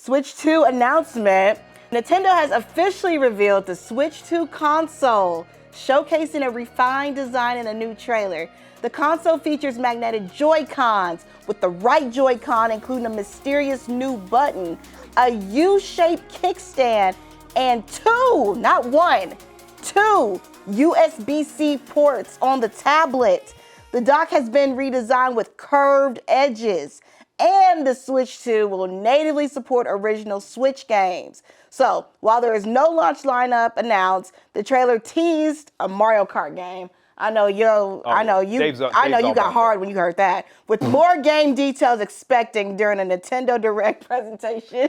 Switch 2 announcement. Nintendo has officially revealed the Switch 2 console, showcasing a refined design in a new trailer. The console features magnetic Joy-Cons, with the right Joy-Con including a mysterious new button, a U-shaped kickstand, and not one, two USB-C ports on the tablet. The dock has been redesigned with curved edges, and the Switch 2 will natively support original Switch games. So, while there is no launch lineup announced, the trailer teased a Mario Kart game. I know you got hard when you heard that. With more game details expecting during a Nintendo Direct presentation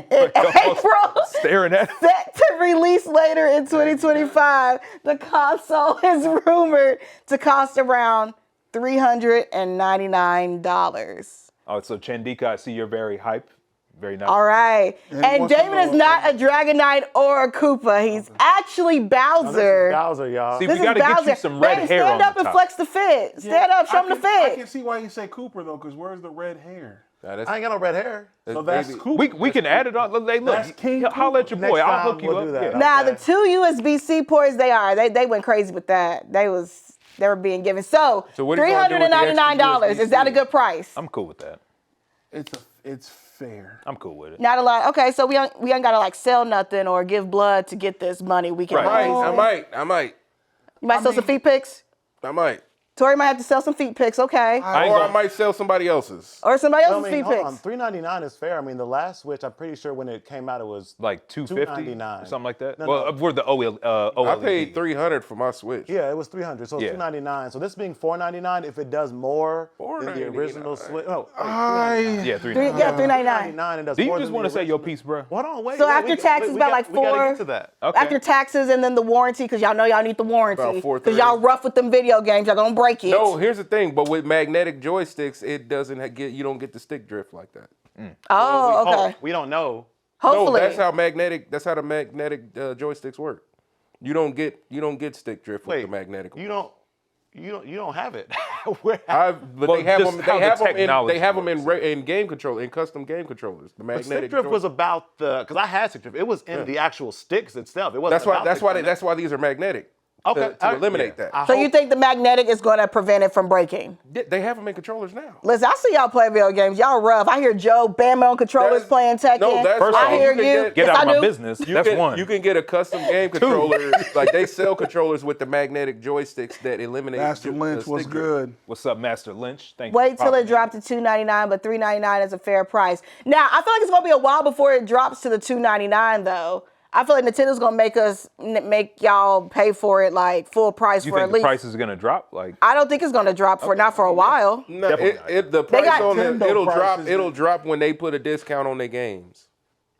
in April, staring at set to release later in 2025, the console is rumored to cost around $399. Oh, so Chandika, I see you're very hype. Very nice. All right. And David is not a Dragonite or a Koopa. He's actually Bowser. No, this is Bowser, y'all. See, we got to get you some red hair on Stand up the and top. flex the fit. Stand up, show him the fit. I can see why you say Cooper, though, because where's the red hair? I ain't got no red hair. So that's Cooper. We can add it on. Hey, That's look, King holla at your boy. Next I'll time hook you we'll up. do that. Yeah. Now, Okay. the two USB-C ports, they went crazy with that. They were being given. So what are you gonna do with the extra $399. Is that a good price? I'm cool with that. It's fair. I'm cool with it. Not a lot. Okay, so we ain't got to like sell nothing or give blood to get this money. We can. Right. I might. You might sell some feet pics. I might. Tori might have to sell some feet pics. Okay. I might sell somebody else's. Or somebody I else's mean, feet hold on. pics. $399 is fair. I mean, the last Switch, I'm pretty sure when it came out, it was Like $250 $299. or something like that. No, well, no. for the OLED. I paid $300 for my Switch. Yeah, it was $300. So it's Yeah. $299. So this being $499, if it does more than the original Switch. Oh, Yeah, $399. Yeah, $399. $399 and does Do you more just than want to the say your original. piece, bro? Hold on, wait. So wait, after taxes, about like we gotta four. get to that. Okay. After taxes and then the warranty, because y'all know y'all need the warranty. About Because $430. y'all rough with them video games, y'all gonna break it. No, here's the thing. But with magnetic joysticks, it doesn't you don't get the stick drift like that. Oh, We okay. hope. We don't know. Hopefully. No, that's how the magnetic joysticks work. You don't get stick drift with the magnetic. You don't have it. But Well, they have just them. how They the have them in. technology They have them works. in game control, in custom game controllers. The But magnetic stick drift was about because I had stick drift. It was in the actual sticks itself. It wasn't. That's why these are magnetic. Okay, To eliminate that. So you think the magnetic is going to prevent it from breaking? They have them in controllers now. Listen, I see y'all play video games. Y'all rough. I hear Joe bam on controllers playing Tekken. No, that's First right. off, I hear you can you. get- Get Yes, out I of my do. business. That's one. You can get a custom game controller. Like they sell controllers with the magnetic joysticks that eliminate. Master Lynch stick was drift. good. What's up, Master Lynch? Thank you. Wait till it dropped to $299, but $399 is a fair price. Now, I feel like it's going to be a while before it drops to the $299, though. I feel like Nintendo's going to make y'all pay for it like full price You for think at the least. price is gonna drop? Like, I don't think it's going to drop not for a while. No, Definitely not. the price got on it, Nintendo it'll drop. prices It'll drop when they put a discount on their games.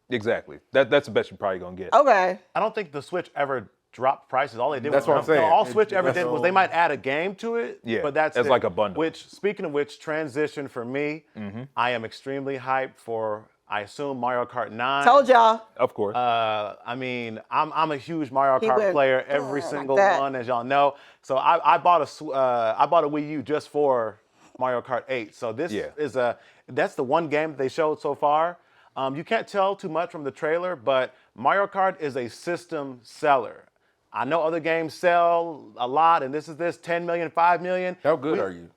exactly. That's the best you're probably gonna get. Okay. I don't think the Switch ever dropped prices. All they did That's was what I'm saying. All Switch ever did That's was they might add a game to it. Yeah, but that's as it. like a bundle. Which, speaking of which, transition for me, I am extremely hyped for. I assume Mario Kart 9. Told y'all. Of course. I mean, I'm a huge Mario He Kart went, player, every like single that. one, as y'all know. So I bought a Wii U just for Mario Kart 8. So this that's the one game that they showed so far. You can't tell too much from the trailer, but Mario Kart is a system seller. I know other games sell a lot, and this 10 million, 5 million. How good are you?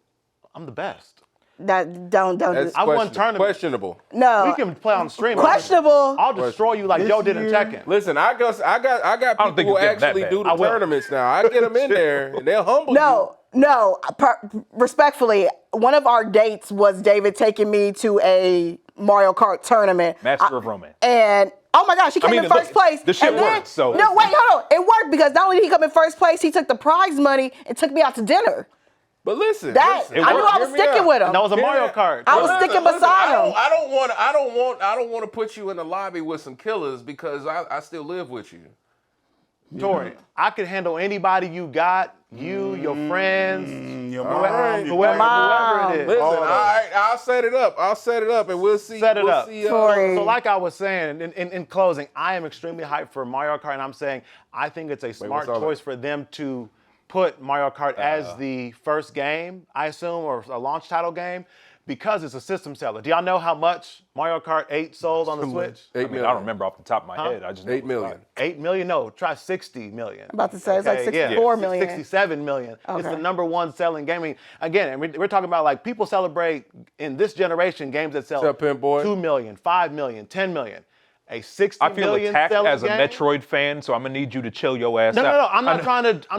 I'm the best. That don't do That's I won tournaments. questionable. No. We can play on stream. Questionable. I'll destroy you like This Joe did in year- Tekken. Listen, I got don't think people who it's getting that actually bad. do the I will. tournaments now. I get them in there, and they'll humble you. No. Respectfully, one of our dates was David taking me to a Mario Kart tournament. Master of Romance. And oh my gosh, he came in look, first place. the shit and then, works, so- no, wait, hold on. It worked because not only did he come in first place, he took the prize money and took me out to dinner. But listen, That listen, I knew I was hear me sticking out. with him. And that was a Mario Yeah. Kart. I was Listen, sticking listen, beside him. I don't want to put you in the lobby with some killers because I still live with you. Tori, I could handle anybody you got, you, your friends, Your whoever, mom, whoever it is. Listen, all right, I'll set it up, and we'll see. Set it we'll up. See, Tori. So like I was saying, in closing, I am extremely hyped for Mario Kart, and I'm saying I think it's a smart what's all choice that? for them to put Mario Kart as the first game, I assume, or a launch title game, because it's a system seller. Do y'all know how much Mario Kart 8 sold on the Switch? I mean, I don't remember off the top of my head. I just know 8 million. 8 million? No, try 60 million. I'm about to say, it's like Okay, 64 million. 67 million. It's Okay. the #1 selling gaming. Again, and we're talking about like people celebrate in this generation games that sell What's up, Pimp Boy? 2 million, 5 million, 10 million. A 60 I feel million attacked selling as a game? Metroid fan, so I'm gonna need you to chill your ass No, out. no, no. I'm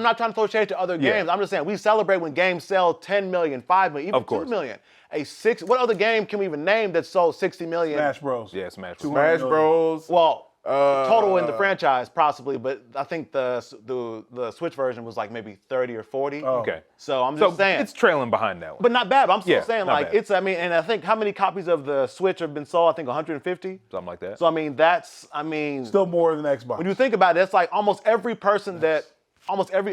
not trying to throw shade to other Yeah. games. I'm just saying we celebrate when games sell 10 million, 5 million, even Of course. 2 million. What other game can we even name that sold 60 million? Smash Bros. Yeah, Smash. Smash Bros. Well, total in the franchise possibly, but I think the Switch version was like maybe 30 or 40. Okay. So I'm just saying. it's trailing behind that one. But not bad. But I'm still Yeah, saying not like bad. and I think how many copies of the Switch have been sold? I think 150. Something like that. So I mean Still more than Xbox. when you think about it, it's like almost every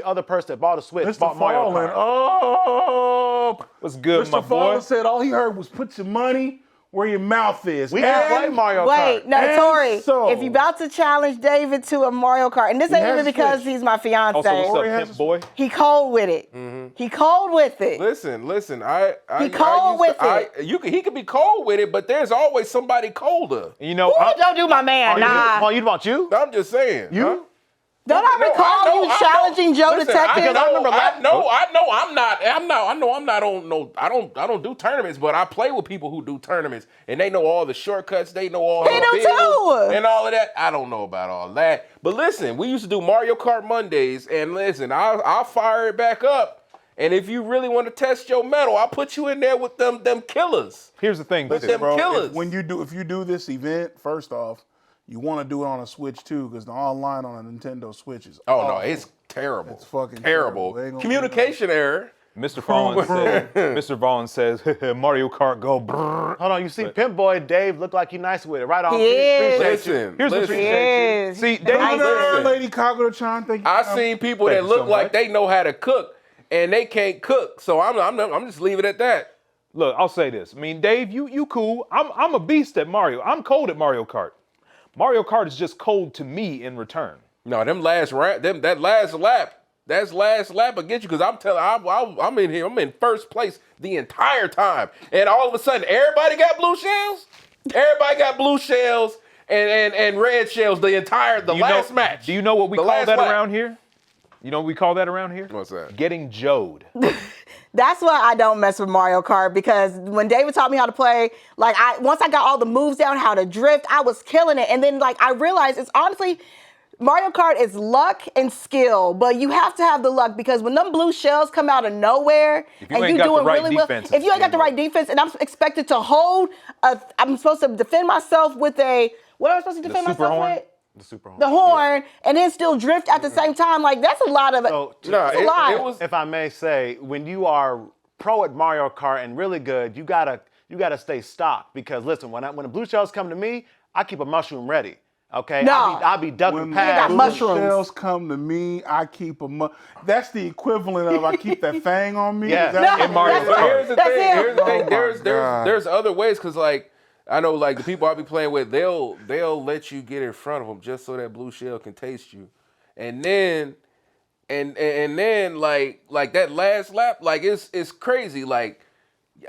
other person that bought a Switch Mr. bought Mario Fallen, Kart. oh, What's good, my Mr. Fallen boy? said all he heard was put your money where your mouth is. We can play Mario Kart. Wait, no, And Tori, so- if you're about to challenge David to a Mario Kart, and this ain't has even a because Switch. he's my fiance. Also, what's up, Tori has Pimp a- boy? He cold with it. He cold with it. Listen. He cold with He could be cold with it, but there's always somebody colder. You know, Ooh, don't do my man, nah. Oh, you want you? I'm just saying. You? Huh? Don't I No, recall know- you I know- challenging Joe listen, Detective? I remember I know I'm not on no. I don't do tournaments, but I play with people who do tournaments, and they know all the shortcuts. They know all He the do bills too. and all of that. I don't know about all that, but listen, we used to do Mario Kart Mondays, and listen, I'll fire it back up. And if you really want to test your metal, I'll put you in there with them killers. here's the thing. Them Bro, killers. if you do this event, first off, you want to do it on a Switch too, because the online on a Nintendo Switch is Oh awful. no, it's terrible. It's fucking terrible. terrible. They ain't gonna Communication error. Mr. Vaughn says, Mario Kart go brrr. Hold on, you see Pimp Boy Dave look like he nice with it. Right on. He is. Appreciate you. Listen, Here's what listen. you Yes. See, Hey, Dave, there, Lady Kagura-chan, thank you. I seen people that Thank you look so like much. they know how to cook and they can't cook. So I'm just leave it at that. look, I'll say this. I mean, Dave, you cool. I'm a beast at Mario. I'm cold at Mario Kart. Mario Kart is just cold to me in return. No, that last lap will get you because I'm in here. I'm in first place the entire time, and all of a sudden everybody got blue shells. Everybody got blue shells and red shells the last match. Do you know what we The call last that lap. around here? You know what we call that around here? What's that? Getting Joed. That's why I don't mess with Mario Kart, because when David taught me how to play, like once I got all the moves down, how to drift, I was killing it. And then like I realized it's honestly, Mario Kart is luck and skill, but you have to have the luck, because when them blue shells come out of nowhere If you and ain't you got the doing right really well, defense, if you ain't got it's the right defense and I'm expected to hold, I'm supposed to defend myself with what am I supposed to defend super myself horn? with? The super horn. The horn, and then still drift at the same time. Like that's a lot of it. So, That's a lot. it was if I may say, when you are pro at Mario Kart and really good, you gotta stay stocked, because listen, when the blue shells come to me, I keep a mushroom ready. Okay, No. I'll be ducking When past. got blue mushrooms. shells come to me, I keep that's the equivalent of I keep that fang on me. Yeah. Is that No, what it Mario is? that's Kart. it. Here's the That's thing. it. Here's the thing. Oh my There's God. other ways, because like I know like the people I be playing with, they'll let you get in front of them just so that blue shell can taste you, and then like that last lap, like it's crazy. Like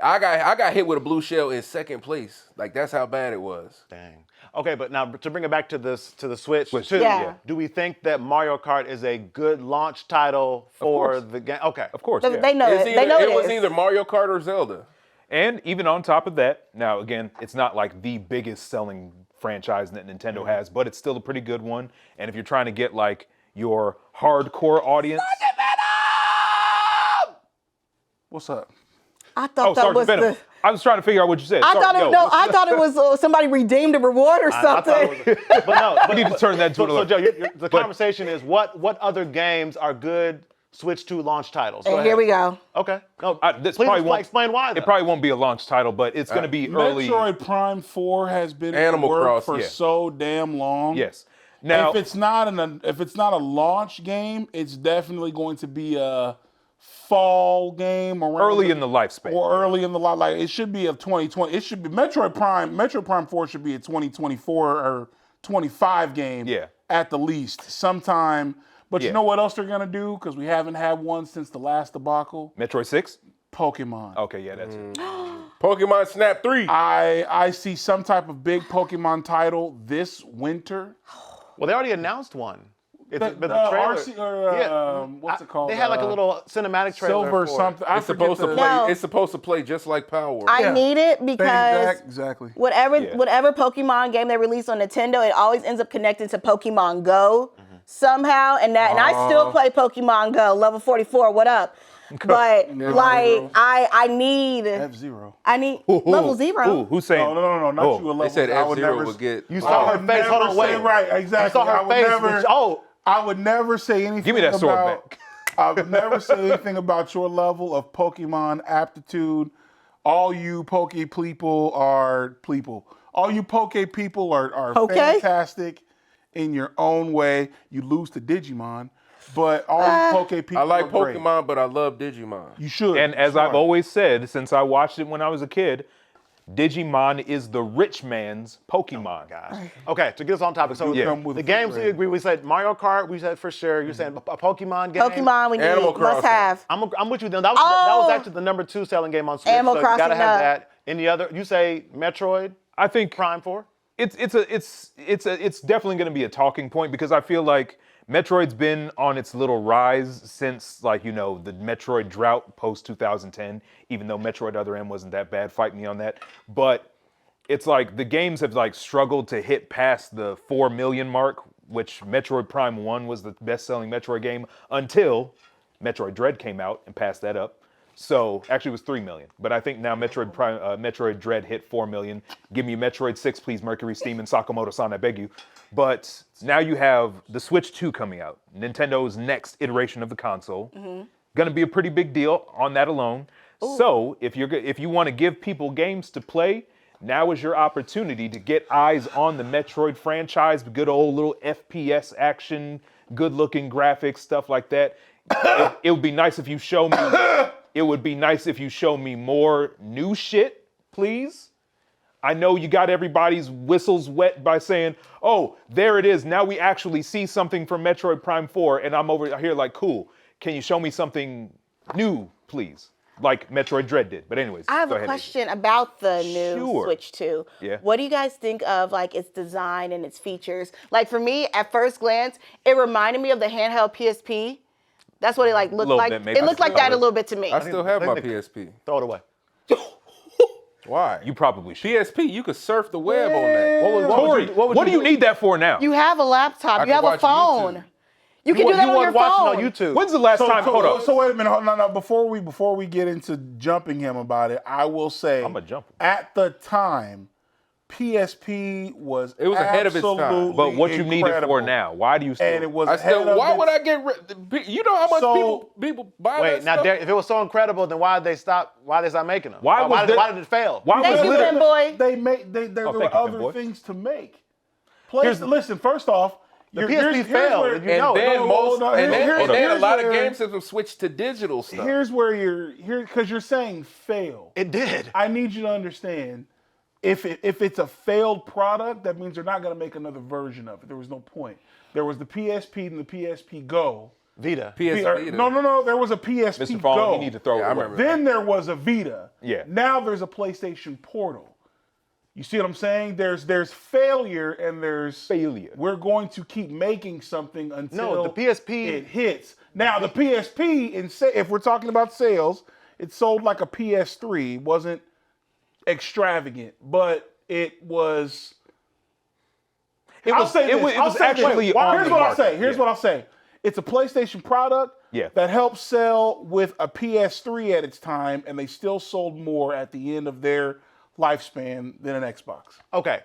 I got hit with a blue shell in second place. Like that's how bad it was. Dang. Okay, but now to bring it back to the Switch, too, Yeah. do we think that Mario Kart is a good launch title for course. the game? Okay. Of course, They, yeah. they know it. They know it was is. either Mario Kart or Zelda. And even on top of that, now again, it's not like the biggest selling franchise that Nintendo has, but it's still a pretty good one. And if you're trying to get like your hardcore audience, What's up? I thought that Sergeant was Venom. the. I was trying to figure out what you said. I Sorry, thought it. yo, No, what's I up? thought it was somebody redeemed a reward or I something. thought it was, but no, We need to turn that into so a Joe, the conversation is what other games are good Switch 2 launch titles? Go And here ahead. we go. Okay. No, This please probably won't explain why. It Though. probably won't be a launch title, but it's going to be early. Metroid Prime 4 has been Animal in the work Crossing, for yeah. so damn long. Yes. Now, if it's not a launch game, it's definitely going to be a fall game around early in the lifespan. or early in the lot. Like it should be of 2020. It should be Metroid Prime 4 should be a 2024 or 25 game. Yeah. At the least, sometime. But Yeah. you know what else they're gonna do? Because we haven't had one since the last debacle. Metroid 6? Pokemon. Okay, yeah, that's it. Pokemon Snap 3. I see some type of big Pokemon title this winter. Well, they already announced one. It's The trailer. RC, or, what's it called? They had like a little cinematic trailer. Silver for it. something. I It's supposed to forget play. No. It's supposed to play just like Power Wars. I need it because exactly. whatever Pokemon game they release on Nintendo, it always ends up connected to Pokemon Go somehow, and I still play Pokemon Go, level 44. What up? But like I need F-Zero. level 0. Who's saying? No, not you. A level. They said I would F-Zero never. would get. You saw her face. Hold on, wait. Right, exactly. You saw her I would face. never. I would never say anything. Give me that sword about, back. I would never say anything about your level of Pokemon aptitude. All you Poke people are people. All you Poke people are fantastic in your own way. You lose to Digimon, but all you Poke people I like are great. Pokemon, but I love Digimon. You should. And as Smart. I've always said, since I watched it when I was a kid, Digimon is the rich man's Pokemon. Gosh. Okay, to get us on topic. So Come with the a games foot we agree. We said Mario Kart. We said for sure. You're saying a Pokemon game. Pokemon we need Animal must Crossing. have. I'm with you. Then that was actually the number 2 selling game on Switch. Animal so you gotta Crossing, have no. that. Any other? You say Metroid I think Prime 4? it's definitely going to be a talking point because I feel like Metroid's been on its little rise since the Metroid drought post 2010. Even though Metroid Other M wasn't that bad, fight me on that. But it's like the games have struggled to hit past the 4 million mark, which Metroid Prime 1 was the best-selling Metroid game until Metroid Dread came out and passed that up. So actually it was 3 million, but I think now Metroid Dread hit 4 million. Give me Metroid 6, please, Mercury Steam and Sakamoto-san, I beg you. But now you have the Switch 2 coming out, Nintendo's next iteration of the console. Gonna be a pretty big deal on that alone. Ooh. So if you want to give people games to play, now is your opportunity to get eyes on the Metroid franchise, good old little FPS action, good-looking graphics, stuff like that. It would be nice if you show me. It would be nice if you show me more new shit, please. I know you got everybody's whistles wet by saying, "Oh, there it is. Now we actually see something from Metroid Prime 4," and I'm over here like, "Cool. Can you show me something new, please?" Like Metroid Dread did. But anyways, I have go a ahead, question about the new Sure. Switch 2. Yeah. What do you guys think of like its design and its features? Like for me, at first glance, it reminded me of the handheld PSP. That's what it like looked Little like. bit, maybe. It looked like that a little bit to me. I still have my think- PSP. Throw it away. Why? You probably should. PSP, you could surf the web on that. Tori, what do you need that for now? You have a laptop. I You can have a watch phone. YouTube. You can do that on your weren't watching phone. on YouTube. When's the last time? Hold on. So wait a minute. No. Before we get into jumping him about it, I will say I'ma jump him. at the time, PSP was It was ahead of its time. absolutely But what you need it incredible. for now? Why do you still? And it was I ahead still. of Why its- would I get rid? You know how much So- people buy Wait, that now stuff? Derek, if it was so incredible, then why did they stop? Why did they stop making them? Why was did, there- why did it fail? Why Thank was you, literally- Fanboy. There were thank you, other Fanboy. things to make. Listen, first off, The PSP failed, where- and you And know it. then here's a lot of where- games have switched to digital stuff. Here's where because you're saying fail. It did. I need you to understand, if it's a failed product, that means they're not going to make another version of it. There was no point. There was the PSP and the PSP Go. Vita. PS Vita. No. There was a PSP Mr. Fong, Go. you need to throw it I away. remember. Then there was a Vita. Yeah. Now there's a PlayStation Portal. You see what I'm saying? There's failure and there's Failure. We're going to keep making something until No, the PSP it hits. Now the PSP, if we're talking about sales, it sold like a PS3. It wasn't extravagant, but it was. It I'll was. say It this. was, it I'll was say this. actually on Here's the what I'll market. say. Here's Yeah. what I'll say. It's a PlayStation product that helped sell with a PS3 at its time, and they still sold more at the end of their lifespan than an Xbox. Okay.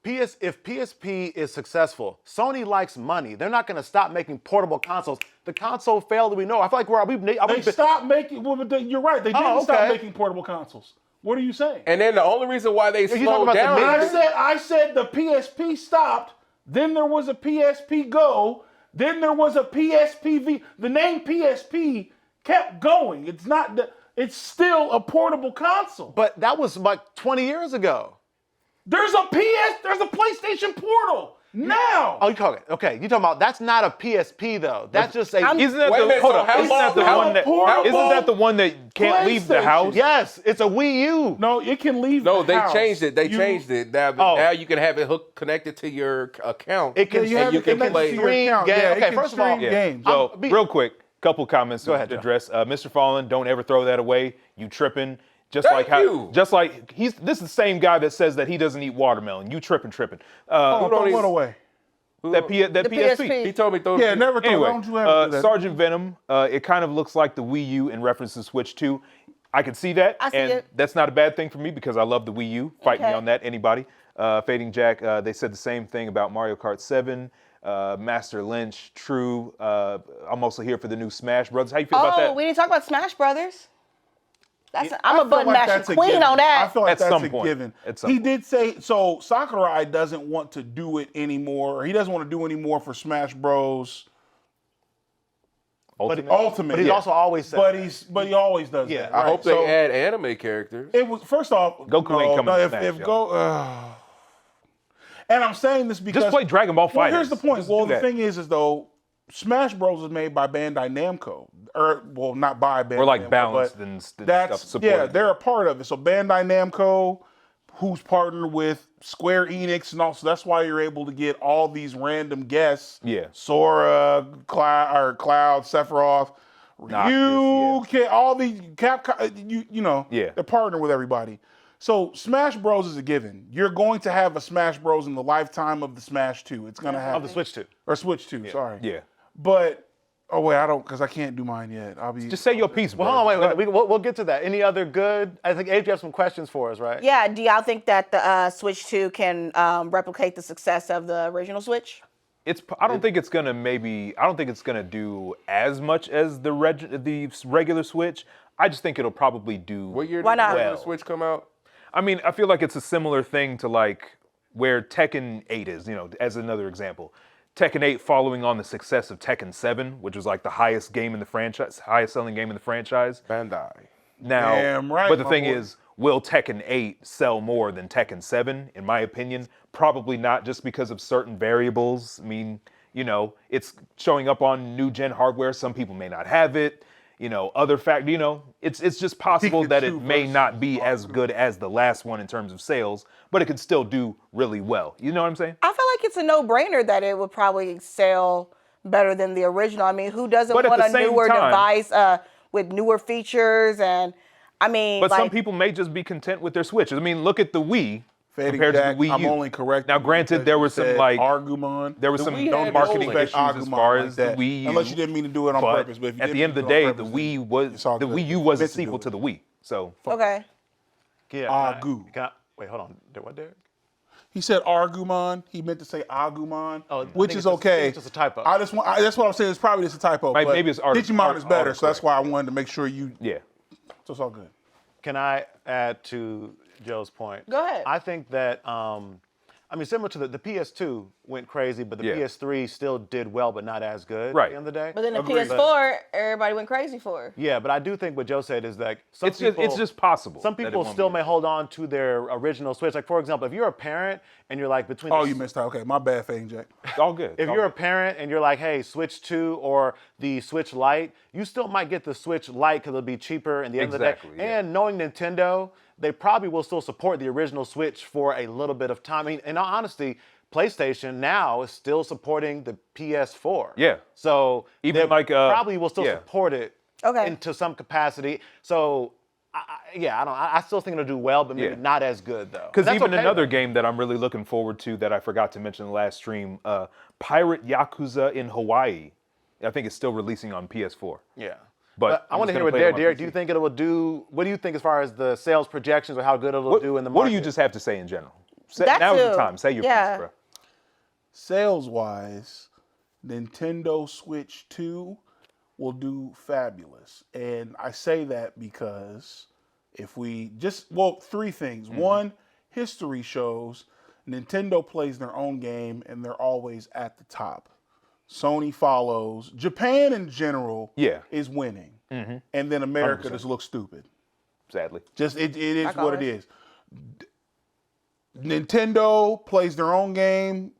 If PSP is successful, Sony likes money. They're not going to stop making portable consoles. The console failed that we know. I feel like They stopped making. Well, but you're right. They didn't stop okay. making portable consoles. What are you saying? And then the only reason why they talking slowed about the down. mid- I said the PSP stopped. Then there was a PSP Go. Then there was a PSP V. The name PSP kept going. It's still a portable console. But that was like 20 years ago. There's a PlayStation Portal now. Oh, you talking? Okay, you talking about that's not a PSP though. That's just a. Isn't that Wait a minute, hold so on? how Isn't that the long- one that? how Isn't long- that the one that can't leave the house? Yes, it's a Wii U. No, it can leave. No, the they house. changed it. They changed it. Now you can have it hooked connected to your account. It can. Yeah, you have you it can connected play to your stream account. game. Yeah, it Okay, can first of all, stream games. So, be- real quick, couple comments to ahead, Joe. address. Mr. Fallen, don't ever throw that away. You tripping. Just Thank like you. this is the same guy that says that he doesn't eat watermelon. You tripping. Oh, don't what even- away? That PSP. PSP. He told me throw. Yeah, never throw. Anyway, Don't you ever do that. Sergeant Venom, it kind of looks like the Wii U in reference to Switch 2. I can see that, I see and it. that's not a bad thing for me because I love the Wii U. Fight me Okay. on that, anybody. Fading Jack, they said the same thing about Mario Kart 7. Master Lynch, true. I'm also here for the new Smash Brothers. How you feel about Oh, that? we didn't talk about Smash Brothers. I'm I a feel button like mashing that's a queen given. on that. I feel like At that's some a point. given. At some He point. did say so. Sakurai doesn't want to do it anymore. Or he doesn't want to do anymore for Smash Bros. Ultimate? Ultimate. But he's yeah. also always said. But he always does Yeah, that. I right? hope they So add anime characters. It was first off. Goku ain't coming to if, Smash, if yo. Go. And I'm saying this because Just play Dragon Ball Well, Fighters. here's the point. Just Well, do the that. thing is though, Smash Bros is made by Bandai Namco, or well, not by Bandai. We're like Namco, balanced but and stuff. that's supporting yeah, it. they're a part of it. So Bandai Namco, who's partnered with Square Enix, and also that's why you're able to get all these random guests. Yeah. Sora, Cloud, Sephiroth, Ryu, all these Capcom. You know, Yeah. they're partnering with everybody. So Smash Bros is a given. You're going to have a Smash Bros in the lifetime of the Smash 2. It's going to happen. Of the Switch 2. Or Switch 2, sorry. Yeah. But, oh wait, I don't, because I can't do mine yet. I'll be. Just say your piece, bro. Well, hold on, wait. We'll get to that. Any other good? I think Abe, you have some questions for us, right? Yeah, do y'all think that the Switch 2 can replicate the success of the original Switch? I don't think it's gonna do as much as the regular Switch. I just think it'll probably do. What year Why did not? the Well. Switch come out? I mean, I feel like it's a similar thing to like where Tekken 8 is, as another example. Tekken 8 following on the success of Tekken 7, which was like the highest game in the franchise, highest selling game in the franchise. Bandai. Now, Damn right, but the my thing boy. is, will Tekken 8 sell more than Tekken 7? In my opinion, probably not, just because of certain variables. I mean, it's showing up on new gen hardware. Some people may not have it. Other it's just possible that it Pikachu may versus not be as good as the last one in terms of sales, but it could still do really well. You know what I'm saying? I feel like it's a no-brainer that it would probably sell better than the original. I mean, who doesn't But at want the a same newer time- device with newer features? And I mean, But like, some people may just be content with their Switch. I mean, look at the Wii Fading compared Jack, to the Wii U. I'm only correct. Now, granted, there was some like Argumon. there was some Wii had marketing no issues Argumon as far like as that. the Wii U. Unless you didn't mean to do it on But purpose. But if you at didn't the end of the mean to do day, it the on Wii purpose, was it's all the good. Wii U was a Meant to do sequel it. to the Wii. So okay. Yeah. Agu. Wait, hold on. What, Derek? He said Argumon. He meant to say Agumon, Oh, I which think is it's just- I okay. think it's just a typo. That's what I'm saying. It's probably just a typo. Like, but maybe it's Digimon is better, so that's autocorrect. why I wanted to make sure you. yeah, So it's all good. Can I add to Joe's point? Go ahead. I think that, similar to the PS2 went crazy, but the Yeah. PS3 still did well, but not as good Right. at the end of the day. But then the Agreed. PS4, everybody went crazy for. Yeah, but I do think what Joe said is that some it's people, just possible. some that it people won't still be. may hold on to their original Switch. Like, for example, if you're a parent and you're like between Oh, the you missed out. Okay, my bad, Fading Jack. all good. If all you're a good. parent and you're like, hey, Switch 2 or the Switch Lite, you still might get the Switch Lite because it'll be cheaper in the end of Exactly, the day. yeah. And knowing Nintendo, they probably will still support the original Switch for a little bit of time. I mean, in all honesty, PlayStation now is still supporting the PS4. Yeah. So Even they like, probably will still yeah. support it Okay. into some capacity. So I still think it'll do well, but maybe Yeah. not as good though. Because That's even okay, another though. game that I'm really looking forward to that I forgot to mention in the last stream, Pirate Yakuza in Hawaii. I think it's still releasing on PS4. Yeah. But I I'm want to just hear gonna what play it on my Derek. Do PC. you think it will do? What do you think as far as the sales projections or how good it'll do in the market? What do you just have to say in general? That Now's the too. time. Say your Yeah. piece, bro. Sales-wise, Nintendo Switch 2 will do fabulous. And I say that because if we three things. Mm-hmm. One, history shows Nintendo plays their own game and they're always at the top. Sony follows. Japan in general Yeah. is winning. And then America 100%. just looks stupid. Sadly. Just it is Like what it always. is. Nintendo plays their own game.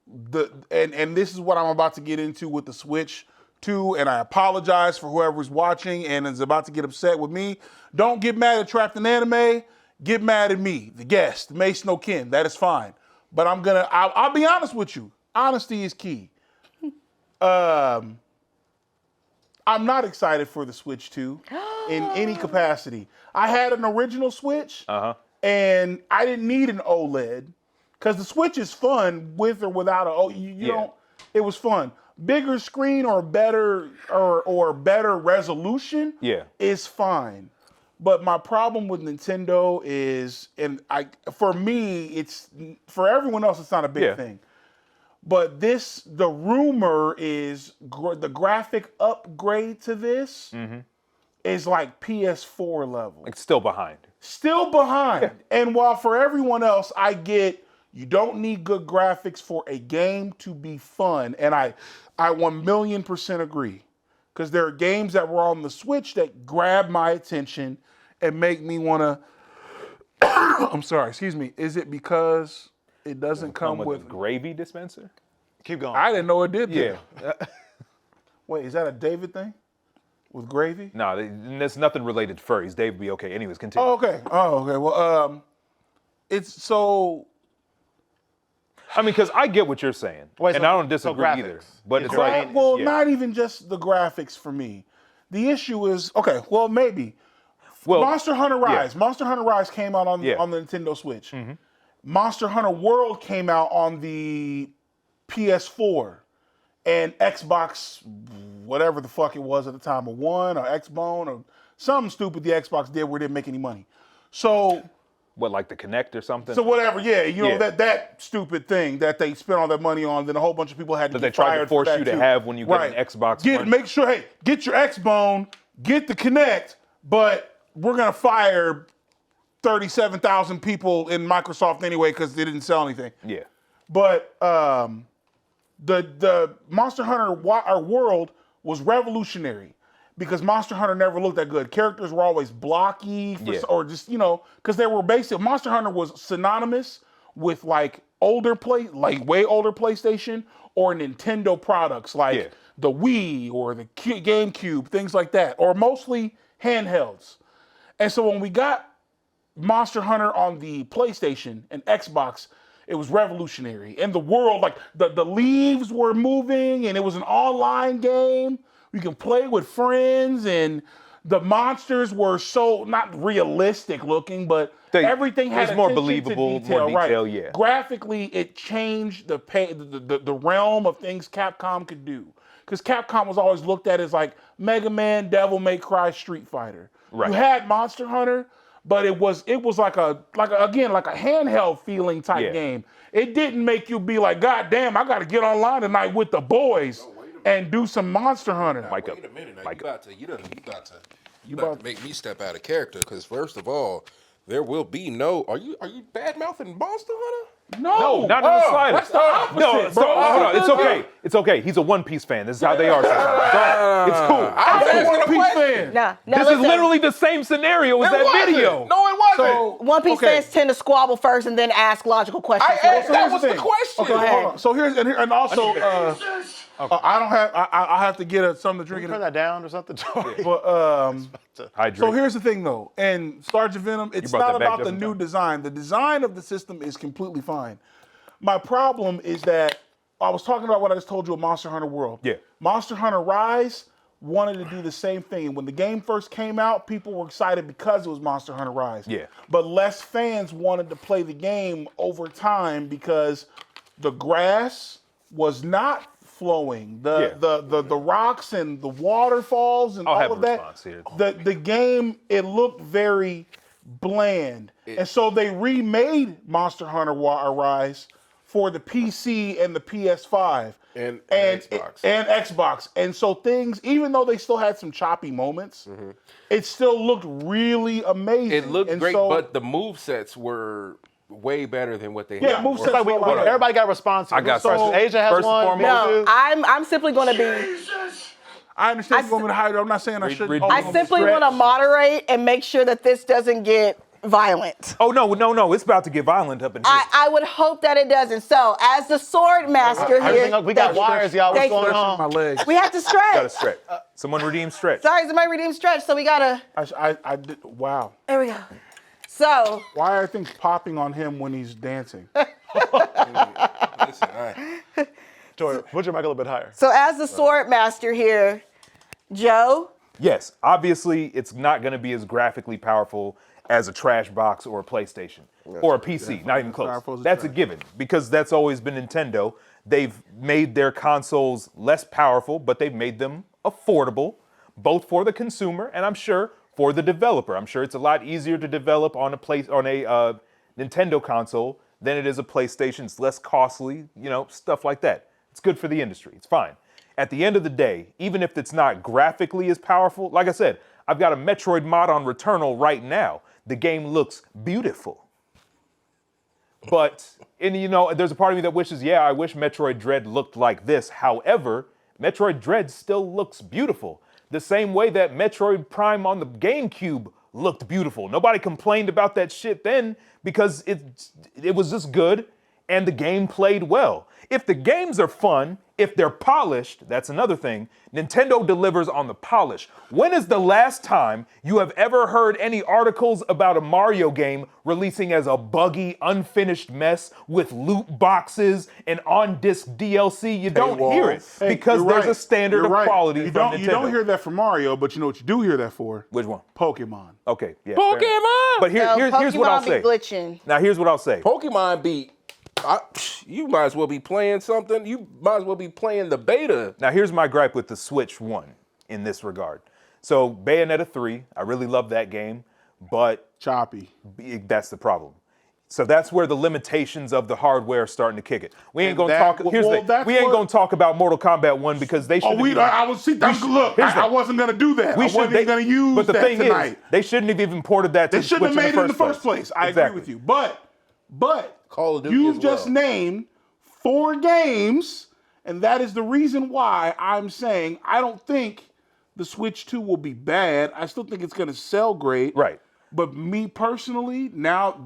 And this is what I'm about to get into with the Switch 2, and I apologize for whoever's watching and is about to get upset with me. Don't get mad at Trapped in Anime. Get mad at me, the guest, Mace No Kin. That is fine. But I'll be honest with you. Honesty is key. I'm not excited for the Switch 2 in any capacity. I had an original Switch, and I didn't need an OLED because the Switch is fun with or without an OLED. You don't. It was fun. Bigger screen or better or better resolution is fine. But my problem with Nintendo is, for everyone else, it's not a big thing. But the rumor is the graphic upgrade to this is like PS4 level. Like still behind. Still behind. Yeah. And while for everyone else, I get you don't need good graphics for a game to be fun. And I 1,000,000% agree. Because there are games that were on the Switch that grab my attention and make me want to, I'm sorry, excuse me. Is it because it doesn't come with a gravy dispenser? Keep going. I didn't know it did that. Yeah. Wait, is that a David thing? With gravy? No, there's nothing related to furries. Dave would be okay. Anyways, continue. Oh, okay. Well, it's so... I mean, because I get what you're saying, and I don't disagree either. But it's like... Well, not even just the graphics for me. The issue is, okay, well, maybe... Well, Monster Hunter Rise. Yeah. Monster Hunter Rise came out on the Nintendo Switch. Mm-hmm. Monster Hunter World came out on the PS4 and Xbox, whatever the fuck it was at the time, a One or Xbone or something stupid the Xbox did where it didn't make any money. So... What, like the Kinect or something? So whatever, that stupid thing that they spent all that money on, then a whole bunch of people had to get fired. That they tried to force you to have when you get an Xbox One. Make sure, get your Xbone, get the Kinect, but we're going to fire 37,000 people in Microsoft anyway because they didn't sell anything. Yeah. But the Monster Hunter World was revolutionary because Monster Hunter never looked that good. Characters were always blocky or just, because they were basic. Monster Hunter was synonymous with like way older PlayStation or Nintendo products like the Wii or the GameCube, things like that, or mostly handhelds. And so when we got Monster Hunter on the PlayStation and Xbox, it was revolutionary. And the world, like the leaves were moving and it was an online game. You can play with friends and the monsters were so not realistic looking, but everything had more believable, detail, more detail, yeah. Graphically, it changed the realm of things Capcom could do. Because Capcom was always looked at as like Mega Man, Devil May Cry, Street Fighter. Right. You had Monster Hunter, but it was like a handheld feeling type game. It didn't make you be like, God damn, I got to get online tonight with the boys and do some Monster Hunter. Now, wait a minute, now, you about to make me step out of character because first of all, there will be no. Are you bad mouthing Monster Hunter? No, not in the slightest. That's the opposite, No, it's okay. It's okay. He's a One Piece fan. This is how they are sometimes. It's cool. I was asking a question. This is literally the same scenario as that video. No, it wasn't. So, One Piece fans tend to squabble first and then ask logical questions. That was the question. Okay, hold on. So here's and also I'll have to get something to drink. Turn that down or something. But so here's the thing though, and Sergeant Venom, it's not about the new design. The design of the system is completely fine. My problem is that I was talking about what I just told you of Monster Hunter World. Yeah. Monster Hunter Rise wanted to do the same thing. When the game first came out, people were excited because it was Monster Hunter Rise. Yeah. But less fans wanted to play the game over time because the grass was not flowing. The rocks and the waterfalls and all of that. The game, it looked very bland. And so they remade Monster Hunter Rise for the PC and the PS5. And Xbox. And Xbox. And so things, even though they still had some choppy moments, it still looked really amazing. It looked great, but the movesets were way better than what they had. Movesets. Everybody got responses. I got so Asia has one. No, I'm simply going to be. I understand you want me to hide it. I'm not saying I shouldn't. I simply want to moderate and make sure that this doesn't get violent. Oh, no. It's about to get violent up in here. I would hope that it doesn't. So, as the sword master here, We got wires, y'all. What's going on? My legs. we have to stretch. Gotta stretch. Someone redeem stretch. Sorry, somebody redeemed stretch, so we gotta. I did. Wow. There we go. So, Why are things popping on him when he's dancing? Listen, Tori, put your mic a little bit higher. so as the sword master here, Joe. Yes, obviously it's not going to be as graphically powerful as a trash box or a PlayStation or a PC. Not even close. Powerful as a That's a trash. given because that's always been Nintendo. They've made their consoles less powerful, but they've made them affordable, both for the consumer and I'm sure for the developer. I'm sure it's a lot easier to develop on a Nintendo console than it is a PlayStation. It's less costly, stuff like that. It's good for the industry. It's fine. At the end of the day, even if it's not graphically as powerful, like I said, I've got a Metroid mod on Returnal right now. The game looks beautiful. But, there's a part of me that wishes, I wish Metroid Dread looked like this. However, Metroid Dread still looks beautiful. The same way that Metroid Prime on the GameCube looked beautiful. Nobody complained about that shit then because it was just good and the game played well. If the games are fun, if they're polished, that's another thing. Nintendo delivers on the polish. When is the last time you have ever heard any articles about a Mario game releasing as a buggy, unfinished mess with loot boxes and on-disc DLC? You don't hear it because You're there's right. a standard You're of right. quality You from don't, Nintendo. You don't hear that from Mario, but you know what you do hear that for? Which one? Pokemon. Okay, yeah. fair enough. Pokemon! But here's what I'll Pokemon say. be glitching. Now here's what I'll say. Pokemon beat. You might as well be playing something. You might as well be playing the beta. Now, here's my gripe with the Switch 1 in this regard. So, Bayonetta 3, I really love that game, but Choppy. that's the problem. So that's where the limitations of the hardware are starting to kick it. We ain't And gonna that- talk. well, Here's the well, thing. that's We ain't what- gonna talk about Mortal Kombat 1 because they should. Look, I wasn't gonna do that. I wasn't even gonna use But the that thing tonight. is, they shouldn't have even ported that to They the shouldn't have Switch made it in the first place. I agree Exactly. with you. But Call of Duty you've as just well. named 4 games, and that is the reason why I'm saying I don't think the Switch 2 will be bad. I still think it's going to sell great. Right. But me personally, now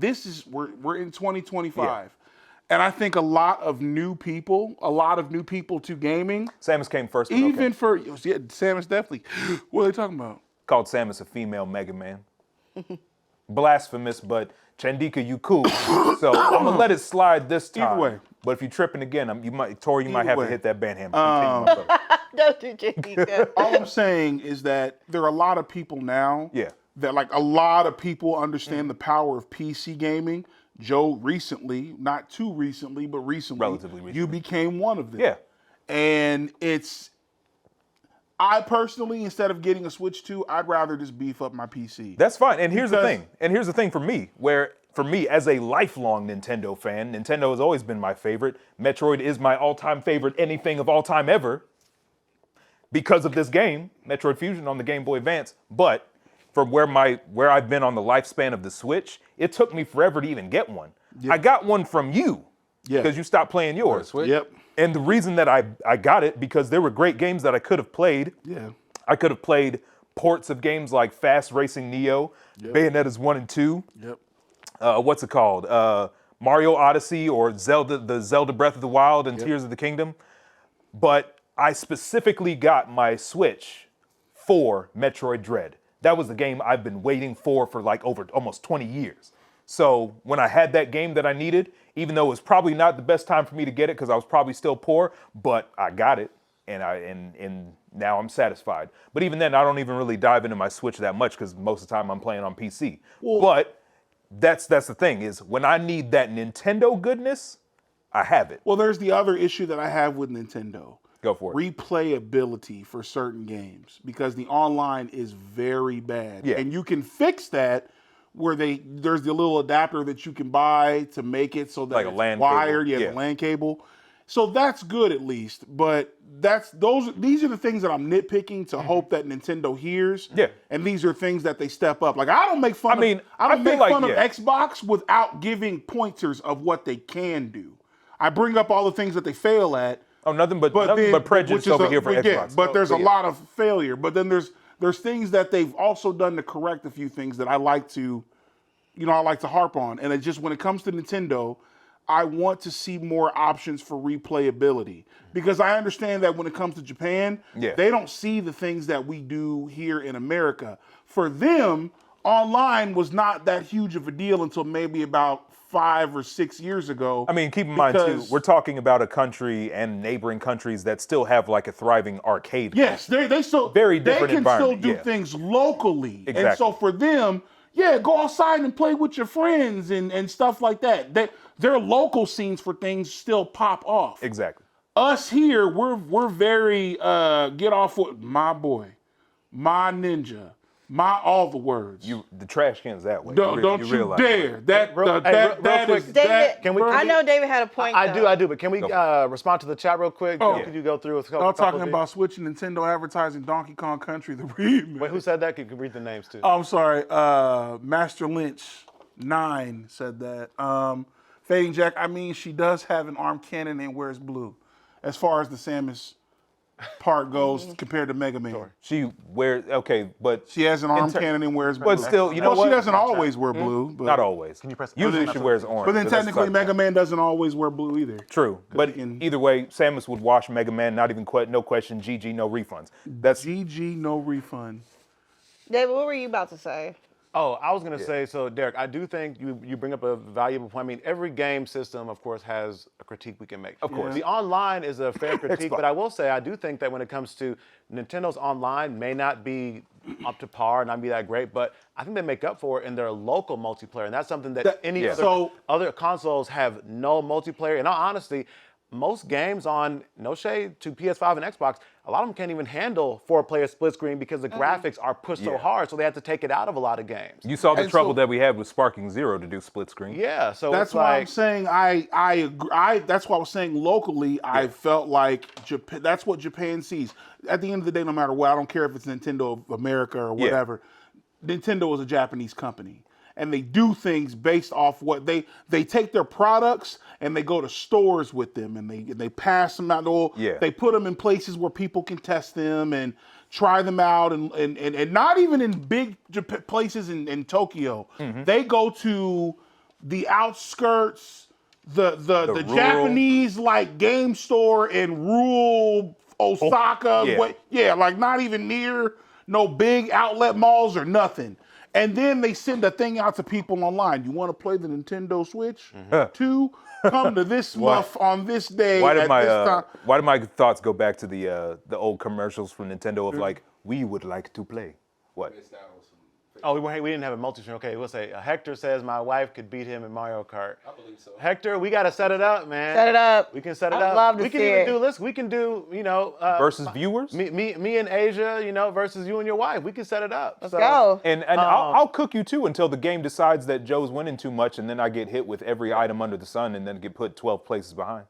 we're in 2025. And I think a lot of new people to gaming, Samus came first. But even okay. for Samus definitely. What are they talking about? Called Samus a female Mega Man. Blasphemous, but Chandika, you cool. So I'm gonna let it slide this time. Either way. But if you tripping again, you might have way. to hit that band hammer. Continue, my brother. Don't do Janika. All I'm saying is that there are a lot of people now Yeah. that a lot of people understand the power of PC gaming. Joe, recently, not too recently, but recently, Relatively recently. you became one of them. Yeah. And I personally, instead of getting a Switch 2, I'd rather just beef up my PC. That's fine. And here's the Because- thing. And here's the thing for me, as a lifelong Nintendo fan, Nintendo has always been my favorite. Metroid is my all-time favorite anything of all time ever because of this game, Metroid Fusion on the Game Boy Advance. But from where I've been on the lifespan of the Switch, it took me forever to even get one. I got one from you Yeah. because you stopped playing yours. Switch? Yep. And the reason that I got it, because there were great games that I could have played. Yeah. I could have played ports of games like Fast Racing Neo, Bayonettas 1 and 2. Yep. What's it called? Mario Odyssey or the Zelda Breath of the Wild and Tears of the Kingdom. But I specifically got my Switch for Metroid Dread. That was the game I've been waiting for over almost 20 years. So when I had that game that I needed, even though it was probably not the best time for me to get it because I was probably still poor, but I got it and now I'm satisfied. But even then, I don't even really dive into my Switch that much because most of the time I'm playing on PC. But that's the thing is when I need that Nintendo goodness, I have it. Well, there's the other issue that I have with Nintendo. Go for it. Replayability for certain games because the online is very bad. Yeah. And you can fix that where there's the little adapter that you can buy to make it so that Like a it's LAN wired. cable. Yeah, Yeah. the LAN cable. So that's good at least. But these are the things that I'm nitpicking to hope that Nintendo hears. Yeah. And these are things that they step up. Like I don't make fun I mean, I don't I feel make like, fun of yeah. Xbox without giving pointers of what they can do. I bring up all the things that they fail at. Oh, nothing but Then- prejudice which is over here for Xbox. But there's So, a lot of failure. But then there's things that they've also done to correct a few things that I like to I like to harp on. And it just, when it comes to Nintendo, I want to see more options for replayability. Because I understand that when it comes to Japan, they don't see the things that we do here in America. For them, online was not that huge of a deal until maybe about 5 or 6 years ago. I mean, keep in mind too, we're talking about a country and neighboring countries that still have like a thriving arcade. Yes, they still very different they can still environment. do things locally. Exactly. And so for them, go outside and play with your friends and stuff like that. Their local scenes for things still pop off. Exactly. Us here, we're very get off with my boy, my ninja, my all the words. The trash can's that way. Don't you dare. That is David, that. I know David had a point. I do. But can we respond to the chat real quick? Could you go through a couple? I'm talking about Switch and Nintendo advertising Donkey Kong Country, the remake. Wait, who said that? You can read the names too. I'm sorry. Master Lynch 9 said that. Fading Jack, I mean, she does have an arm cannon and wears blue. As far as the Samus part goes compared to Mega Man. She wears, but she has an arm cannon and wears blue. But still, you know what? She doesn't always wear blue. But not always. Can you press? Usually she wears orange. But then technically Mega Man doesn't always wear blue either. True. But either way, Samus would wash Mega Man, not even no question, GG, no refunds. That's GG, no refund. David, what were you about to say? Oh, I was going to say, so Derek, I do think you bring up a valuable point. I mean, every game system, of course, has a critique we can make. Of course. The online is a fair critique, but I will say I do think that when it comes to Nintendo's online may not be up to par, not be that great, but I think they make up for it in their local multiplayer, and that's something that other consoles have no multiplayer. In all honesty, most games on, no shade to PS5 and Xbox, a lot of them can't even handle 4-player split screen because the graphics are pushed so hard, so they have to take it out of a lot of games. You saw the trouble that we had with Sparking Zero to do split screen. Yeah, so that's why I'm saying I agree. That's why I was saying locally, I felt like Japan, that's what Japan sees. At the end of the day, no matter what, I don't care if it's Nintendo of America or whatever. Nintendo is a Japanese company. And they do things based off what they take their products and they go to stores with them and they pass them out. They put them in places where people can test them and try them out and not even in big places in Tokyo. They go to the outskirts, the Japanese like game store in rural Osaka. Like not even near no big outlet malls or nothing. And then they send a thing out to people online. You want to play the Nintendo Switch 2? Come to this month on this day why at did this time. Why did my thoughts go back to the old commercials from Nintendo of like, we would like to play? What? Oh, we didn't have a multi-stream. Okay, we'll say Hector says my wife could beat him in Mario Kart. I believe so. Hector, we got to set it up, man. Set it up. We can set it up. I'd love to we can see even it. do this. We can do, versus viewers? Me and Asia, versus you and your wife. We can set it up. Let's go. And I'll cook you too until the game decides that Joe's winning too much, and then I get hit with every item under the sun, and then get put 12 places behind.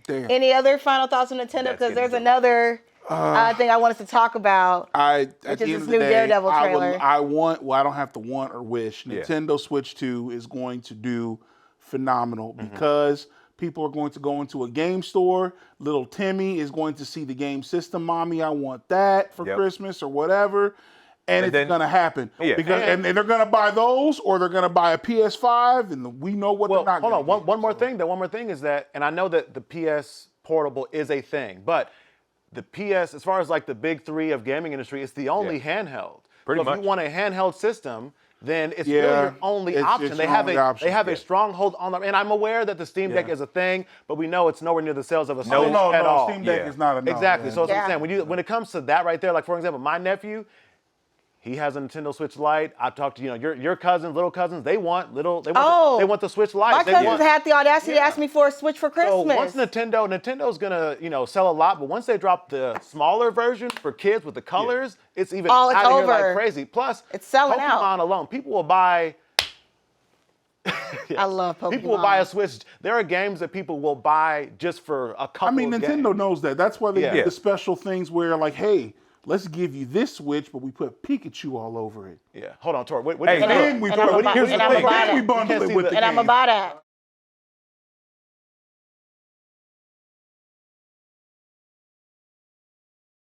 Damn. Any other final thoughts on Nintendo? Because there's another thing I wanted to talk about. At which the is end this of the new day, Daredevil trailer. I don't have to want or wish. Nintendo Switch 2 is going to do phenomenal because people are going to go into a game store. Little Timmy is going to see the game system. Mommy, I want that for Christmas or whatever. And it's going to happen. Because and they're going to buy those or they're going to buy a PS5 and we know what they're not going to do. Hold on. One more thing is that, and I know that the PS Portable is a thing, but the PS, as far as like the big three of gaming industry, it's the only handheld. Pretty much. If you want a handheld system, then it's really your only option. It's They your have only option. they have a stronghold on them. And I'm aware that the Steam Deck is a thing, but we know it's nowhere near the sales of a Switch at all. Steam Deck is not enough. Exactly. So that's what I'm saying. When it comes to that right there, like for example, my nephew, he has a Nintendo Switch Lite. I talked to your cousins, little cousins. They want the Switch Lite. My cousins had the audacity to ask me for a Switch for Christmas. So once Nintendo's gonna sell a lot, but once they drop the smaller version for kids with the colors, it's even out of here like crazy. Plus, it's selling out. Pokemon alone, people will buy. I love Pokemon. People will buy a Switch. There are games that people will buy just for a couple. I mean, of Nintendo games. knows that. That's why they do the special things where like, hey, let's give you this Switch, but we put Pikachu all over it. Yeah. Hold on, Tori. And then we bundle it with the And I'm going to buy that.